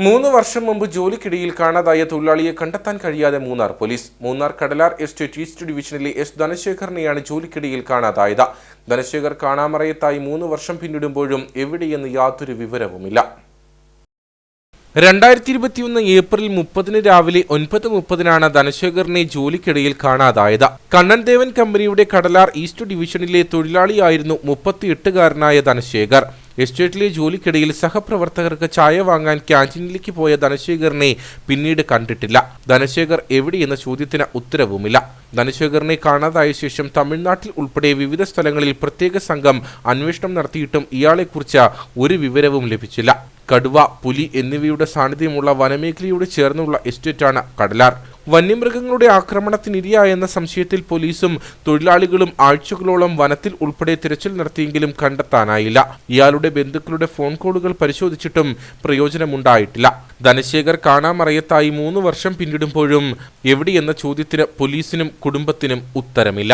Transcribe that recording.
3 വർഷം മുമ്പ് ജോലിക്കിടയിൽ കാണാതായ തൊഴിലാളിയെ കണ്ടെത്താൻ കഴിയാതെ Munnar police. Munnar Kadalar estate east ഡിവിഷനിലെ എസ് ധനശേഖറിനെയാണ് ജോലിക്കിടയിൽ കാണാതായത്. ധനശേഖർ കാണാമറയത്തായി 3 വർഷം പിന്നിടുമ്പോഴും എവിടെയെന്ന് യാതൊരു വിവരവുമില്ല. 2021 ഏപ്രിൽ 30 രാവിലെ 9:30 ധനശേഖറിനെ ജോലിക്കിടയിൽ കാണാതായത്. കണ്ണൻദേവൻ കമ്പനിയുടെ കടലാർ ഈസ്റ്റ് ഡിവിഷനിലെ തൊഴിലാളിയായിരുന്നു 38-കാരനായ ധനശേഖർ. എസ്റ്റേറ്റിലെ ജോലിക്കിടയിൽ സഹപ്രവർത്തകർക്ക് ചായ വാങ്ങാൻ ക്യാൻറ്റീനിലേക്ക് പോയ ധനശേഖറിനെ പിന്നീട് കണ്ടിട്ടില്ല. ധനശേഖർ എവിടെയെന്ന ചോദ്യത്തിന് ഉത്തരവുമില്ല. ധനശേഖറിനെ കാണാതായ ശേഷം തമിഴ്നാട്ടിൽ ഉൾപ്പെടെ വിവിധ സ്ഥലങ്ങളിൽ പ്രത്യേക സംഘം അന്വേഷണം നടത്തിയിട്ടും ഇയാളെക്കുറിച്ച് ഒരു വിവരവും ലഭിച്ചില്ല. കടുവ, പുലി എന്നിവയുടെ സാന്നിധ്യമുള്ള വനമേഖലയോട് ചേർന്നുള്ള എസ്റ്റേറ്റാണ് കടലാർ. വന്യമൃഗങ്ങളുടെ ആക്രമണത്തിനിരയായെന്ന സംശയത്തിൽ പോലീസും തൊഴിലാളികളും ആഴ്ചകളോളം വനത്തിൽ ഉൾപ്പെടെ തിരച്ചിൽ നടത്തിയെങ്കിലും കണ്ടെത്താനായില്ല. ഇയാളുടെ ബന്ധുക്കളുടെ ഫോൺ കോളുകൾ പരിശോധിച്ചിട്ടും പ്രയോജനമുണ്ടായിട്ടില്ല. ധനശേഖർ കാണാമറയത്തായി 3 വർഷം പിന്നിടുമ്പോഴും എവിടെയെന്ന ചോദ്യത്തിന് പോലീസിനും കുടുംബത്തിനും ഉത്തരമില്ല.